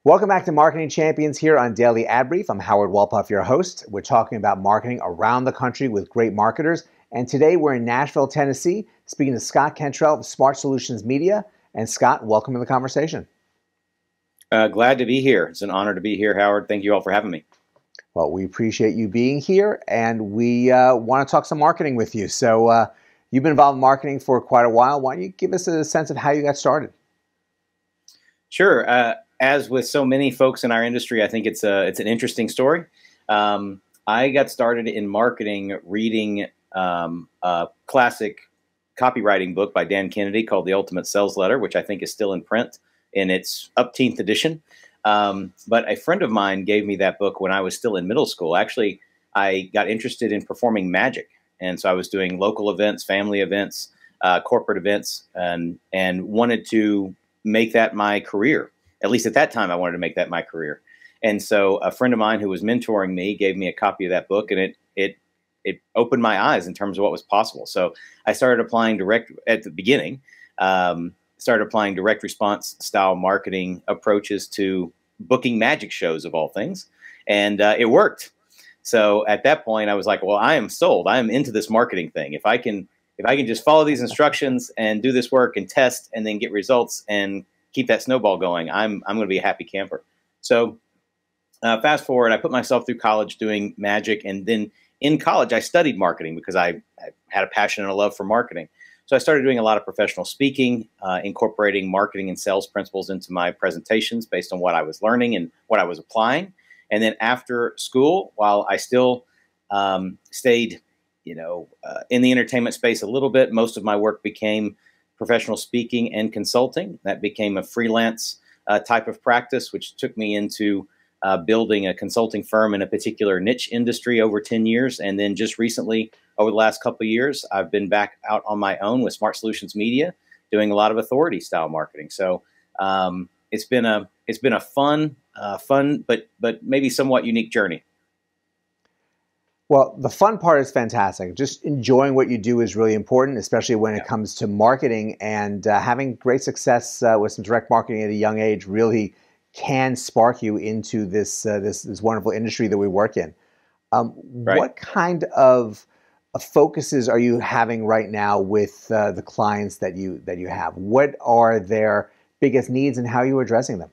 Welcome back to Marketing Champions here on Daily Ad Brief. I'm Howard Walpuff, your host. We're talking about marketing around the country with great marketers. And today we're in Nashville, Tennessee, speaking to Scott Cantrell of Smart Solutions Media. And Scott, welcome to the conversation. Glad to be here. It's an honor to be here, Howard. Thank you all for having me. Well, we appreciate you being here, and we want to talk some marketing with you. So you've been involved in marketing for quite a while. Why don't you give us a sense of how you got started? Sure. As with so many folks in our industry, I think it's an interesting story. I got started in marketing reading a classic copywriting book by Dan Kennedy called The Ultimate Sales Letter, which I think is still in print in its upteenth edition. But a friend of mine gave me that book when I was still in middle school. Actually, I got interested in performing magic. And so I was doing local events, family events, corporate events, and wanted to make that my career. At least at that time, I wanted to make that my career. And so a friend of mine who was mentoring me gave me a copy of that book, and it opened my eyes in terms of what was possible. So I started applying at the beginning, started applying direct response style marketing approaches to booking magic shows of all things. And it worked. So at that point I was like, well, I am sold. I am into this marketing thing. If I can just follow these instructions and do this work and test and then get results and keep that snowball going, I'm going to be a happy camper. So fast forward, I put myself through college doing magic. And then in college, I studied marketing because I had a passion and a love for marketing. So I started doing a lot of professional speaking, incorporating marketing and sales principles into my presentations based on what I was learning and what I was applying. And then after school, while I still stayed, in the entertainment space a little bit, most of my work became professional speaking and consulting. That became a freelance type of practice, which took me into building a consulting firm in a particular niche industry over 10 years. And then just recently, over the last couple of years, I've been back out on my own with Smart Solutions Media, doing a lot of authority style marketing. So it's been a fun, but maybe somewhat unique journey. Well, the fun part is fantastic. Just enjoying what you do is really important, especially when it comes to marketing, and having great success with some direct marketing at a young age really can spark you into this wonderful industry that we work in. Right. What kind of focuses are you having right now with the clients that you have? What are their biggest needs and how are you addressing them?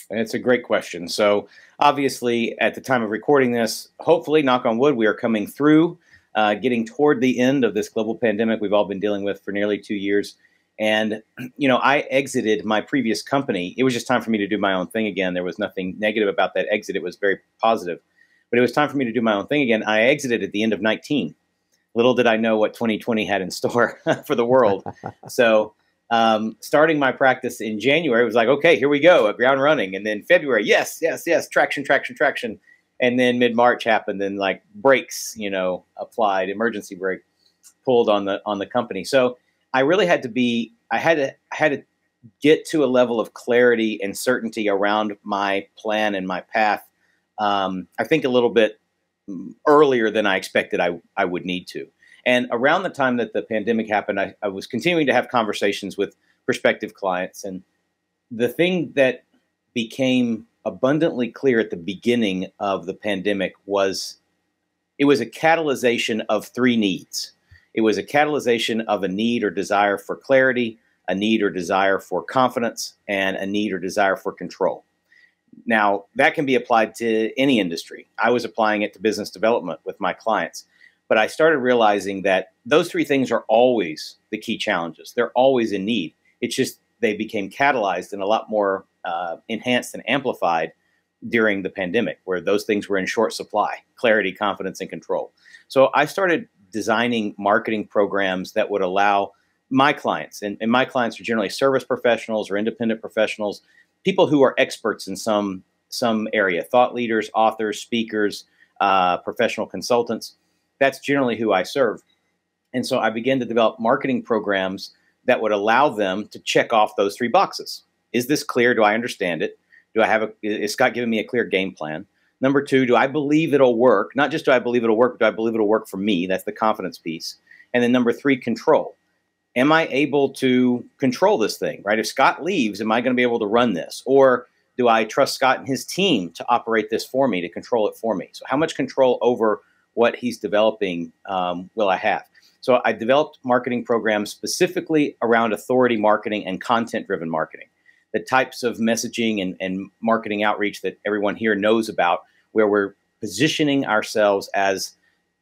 And it's a great question. So obviously, at the time of recording this, hopefully, knock on wood, we are coming through, getting toward the end of this global pandemic we've all been dealing with for nearly 2 years. And, I exited my previous company. It was just time for me to do my own thing again. There was nothing negative about that exit. It was very positive. But it was time for me to do my own thing again. I exited at the end of 19. Little did I know what 2020 had in store for the world. So starting my practice in January, it was like, okay, here we go, ground running. And then February, yes, traction. And then mid-March happened, and like brakes, applied, emergency brake pulled on the company. So I really had to get to a level of clarity and certainty around my plan and my path. I think a little bit earlier than I expected I would need to. And around the time that the pandemic happened, I was continuing to have conversations with prospective clients. And the thing that became abundantly clear at the beginning of the pandemic was it was a catalyzation of three needs. It was a catalyzation of a need or desire for clarity, a need or desire for confidence, and a need or desire for control. Now, that can be applied to any industry. I was applying it to business development with my clients. But I started realizing that those three things are always the key challenges. They're always in need. It's just they became catalyzed and a lot more enhanced and amplified during the pandemic, where those things were in short supply: clarity, confidence, and control. So I started designing marketing programs that would allow my clients, and my clients are generally service professionals or independent professionals, people who are experts in some area, thought leaders, authors, speakers, professional consultants. That's generally who I serve. And so I began to develop marketing programs that would allow them to check off those three boxes. Is this clear? Do I understand it? Is Scott giving me a clear game plan? Number two, do I believe it'll work? Not just do I believe it'll work, but do I believe it'll work for me? That's the confidence piece. And then number three, control. Am I able to control this thing, right? If Scott leaves, am I going to be able to run this? Or do I trust Scott and his team to operate this for me, to control it for me? So how much control over what he's developing will I have? So I developed marketing programs specifically around authority marketing and content-driven marketing, the types of messaging and marketing outreach that everyone here knows about, where we're positioning ourselves as,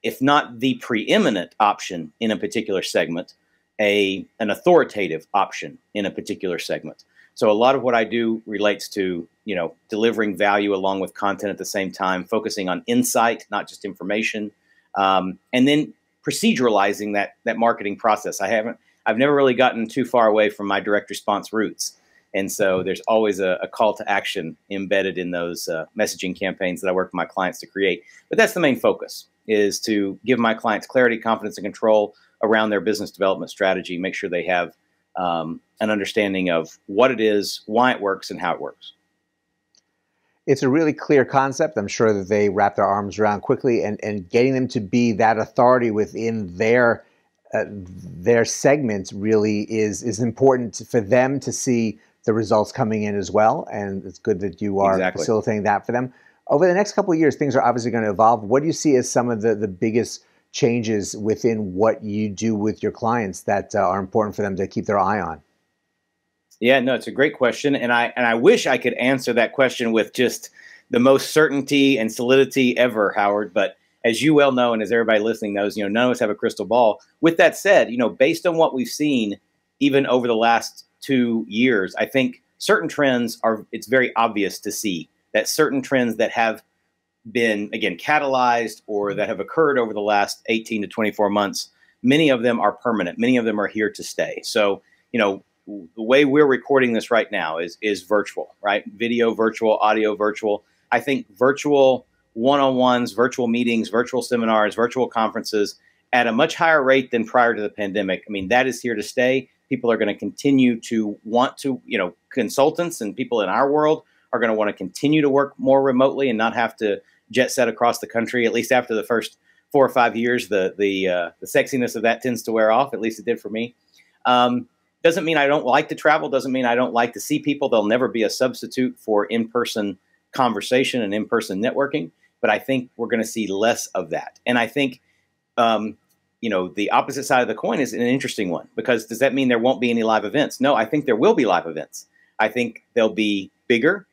if not the preeminent option in a particular segment, an authoritative option in a particular segment. So a lot of what I do relates to, delivering value along with content at the same time, focusing on insight, not just information, and then proceduralizing that marketing process. I've never really gotten too far away from my direct response roots. And so there's always a call to action embedded in those messaging campaigns that I work with my clients to create. But that's the main focus, is to give my clients clarity, confidence, and control around their business development strategy, make sure they have an understanding of what it is, why it works, and how it works. It's a really clear concept. I'm sure that they wrap their arms around quickly, and getting them to be that authority within their segments really is important for them to see the results coming in as well. And it's good that you are facilitating that for them. Over the next couple of years, things are obviously going to evolve. What do you see as some of the biggest changes within what you do with your clients that are important for them to keep their eye on? Yeah, no, it's a great question. And I wish I could answer that question with just the most certainty and solidity ever, Howard. But as you well know, and as everybody listening knows, none of us have a crystal ball. With that said, based on what we've seen, even over the last 2 years, I think certain trends it's very obvious to see that certain trends that have been, again, catalyzed or that have occurred over the last 18 to 24 months, many of them are permanent. Many of them are here to stay. So, the way we're recording this right now is virtual, right? Video virtual, audio virtual. I think virtual one-on-ones, virtual meetings, virtual seminars, virtual conferences at a much higher rate than prior to the pandemic. I mean, that is here to stay. People are going to continue to want to, consultants and people in our world are going to want to continue to work more remotely and not have to jet set across the country. At least after the first 4 or 5 years, the sexiness of that tends to wear off. At least it did for me. Doesn't mean I don't like to travel. Doesn't mean I don't like to see people. There'll never be a substitute for in-person conversation and in-person networking. But I think we're going to see less of that. And I think, the opposite side of the coin is an interesting one, because does that mean there won't be any live events? No, I think there will be live events. I think they'll be bigger.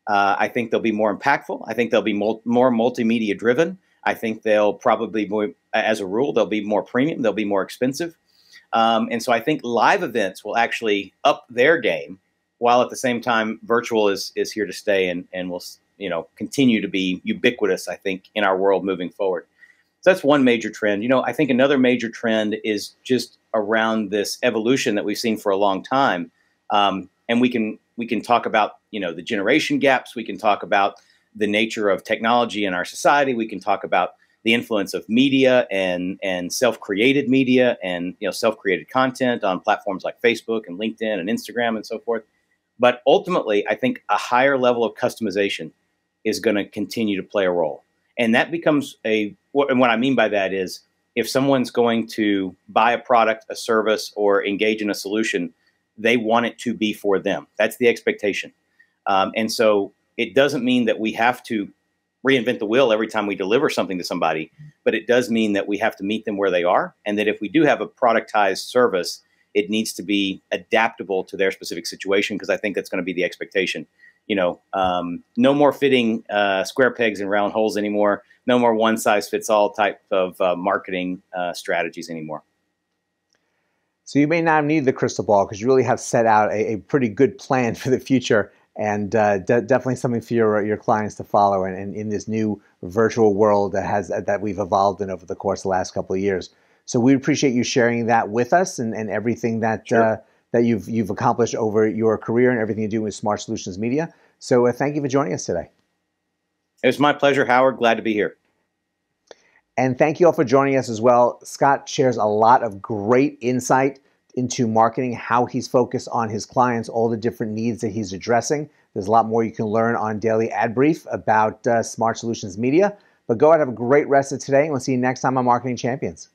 I think they'll be more impactful. I think they'll be more multimedia driven. I think they'll probably, as a rule, they'll be more premium. They'll be more expensive. And so I think live events will actually up their game, while at the same time virtual is here to stay and will continue to be ubiquitous, I think, in our world moving forward. So that's one major trend. I think another major trend is just around this evolution that we've seen for a long time. And we can talk about the generation gaps. We can talk about the nature of technology in our society. We can talk about the influence of media and self-created media and self-created content on platforms like Facebook and LinkedIn and Instagram and so forth. But ultimately, I think a higher level of customization is going to continue to play a role. And that becomes and what I mean by that is, if someone's going to buy a product, a service, or engage in a solution, they want it to be for them. That's the expectation. And so it doesn't mean that we have to reinvent the wheel every time we deliver something to somebody, but it does mean that we have to meet them where they are. And that if we do have a productized service, it needs to be adaptable to their specific situation, because I think that's going to be the expectation. No more fitting square pegs in round holes anymore. No more one size fits all type of marketing strategies anymore. So you may not need the crystal ball, because you really have set out a pretty good plan for the future, and definitely something for your clients to follow. And in this new virtual world that we've evolved in over the course of the last couple of years. So we appreciate you sharing that with us and everything that that you've accomplished over your career and everything you do with Smart Solutions Media. So thank you for joining us today. It was my pleasure, Howard. Glad to be here. And thank you all for joining us as well. Scott shares a lot of great insight into marketing, how he's focused on his clients, all the different needs that he's addressing. There's a lot more you can learn on Daily Ad Brief about Smart Solutions Media. But go ahead and have a great rest of today, and we'll see you next time on Marketing Champions.